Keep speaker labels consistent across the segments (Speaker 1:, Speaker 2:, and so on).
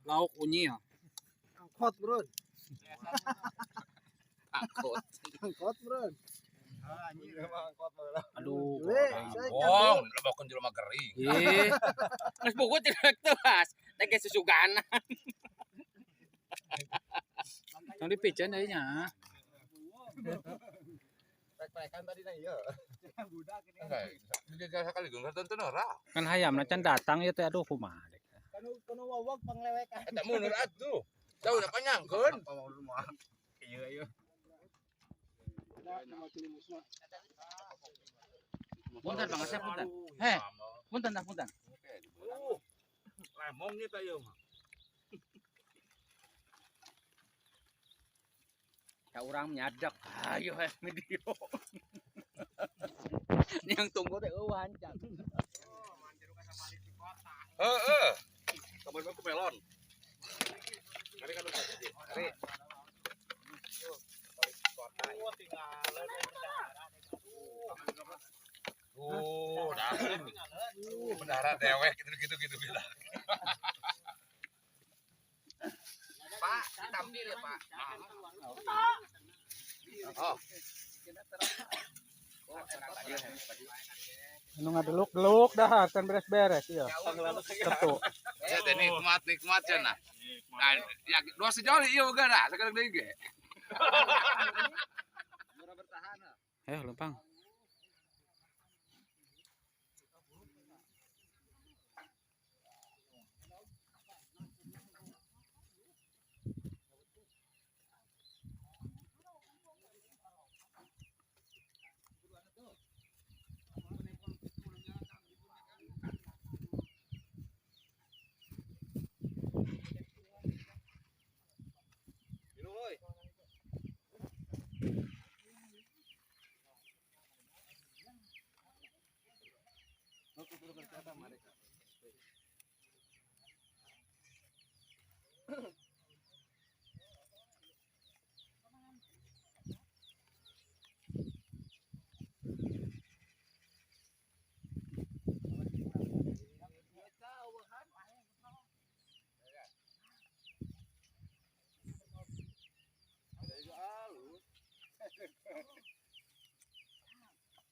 Speaker 1: Lauk unyil.
Speaker 2: Angkot, Bro.
Speaker 1: Angkot.
Speaker 2: Angkot, Bro.
Speaker 1: Aduh.
Speaker 3: Wong, lebakan jelema kering.
Speaker 1: Ih. Geus buku tidak telas. Teh susuganan. Tong dipiceun deui nya.
Speaker 2: Pek-pekan tadi na ieu. Budak ini.
Speaker 3: Dia sekali geus tentu ora.
Speaker 1: Kan hayamna can datang ieu teh aduh kumaha deh.
Speaker 2: Kanu wawag panglewekan.
Speaker 3: Eta mundur atuh. Jauh apa nyangkeun?
Speaker 2: Ieu ieu.
Speaker 1: Punten Bang Asep punten. Heh, punten dah punten.
Speaker 3: Lemong nya teh ieu mah.
Speaker 1: Ya urang nyadak. Ayo heh video. Yang tunggu teh eueuh hancang.
Speaker 3: Heeh. Kabar aku melon. Hari kan hari. Mendarat dewek gitu bilang. Pak, tampil ya, Pak. Oh.
Speaker 2: Anu ngadeluk-deluk dah kan beres-beres ieu. Tentu.
Speaker 3: Ya teh nikmat cenah. Nah, ya dua sejoli ieu boga dah, sakedeng deui ge.
Speaker 1: Ayo lempang.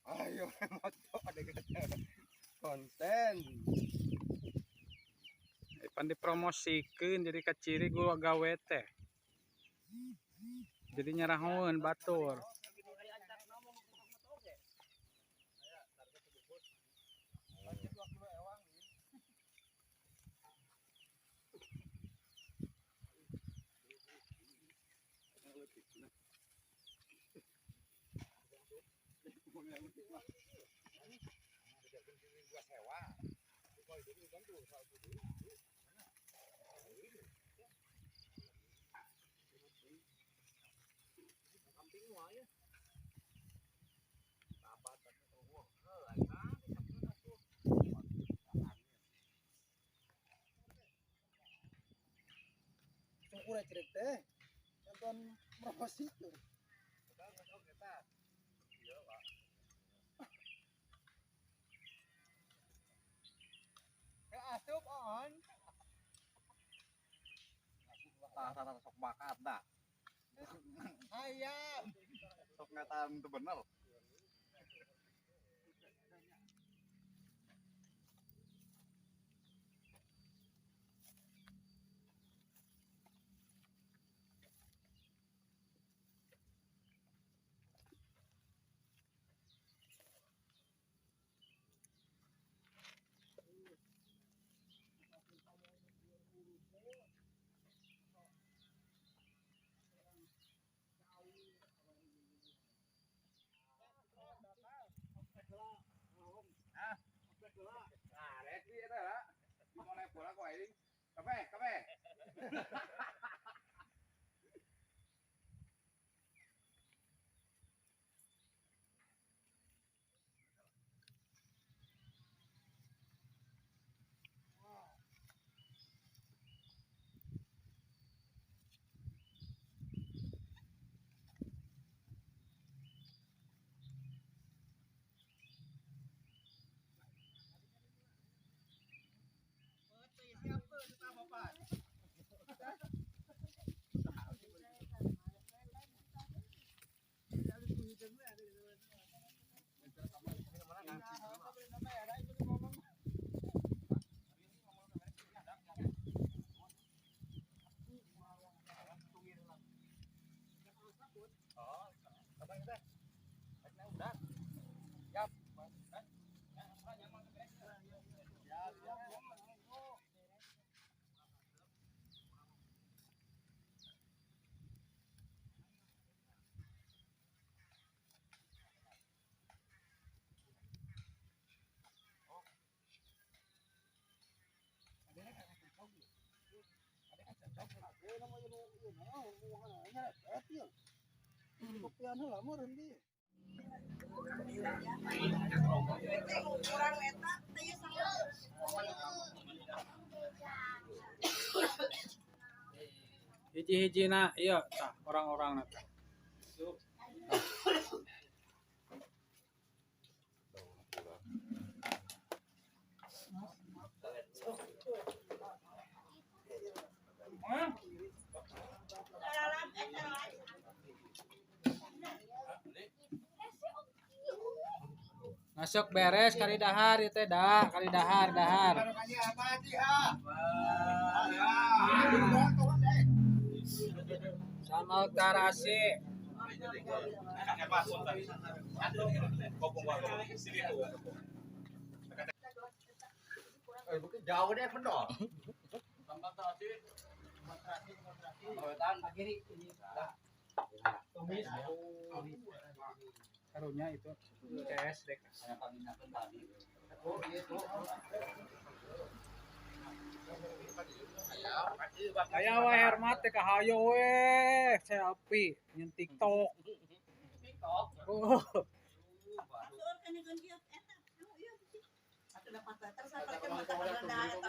Speaker 2: Ayo moto ada konten.
Speaker 1: Pan dipromosikeun jadi kaciri gua gawe teh. Jadi nyarahoeun batur.
Speaker 2: Udah cerek teh. Nonton promosi tuh. Asup on. Rasa sok bakat dah. Ayam. Sok ngatam tuh bener. Kopian lah meureun di.
Speaker 4: Hiji-hiji na iya tah orang-orang na tah. Masuk beres kali dahar ieu teh da, kali dahar. Sama tarasi.
Speaker 3: Jauh deh pendor.
Speaker 4: Karunya itu tes dek. Aya we Hermat teh kahayo we selfie nyen TikTok. Oh.
Speaker 5: Kurang saya tanya.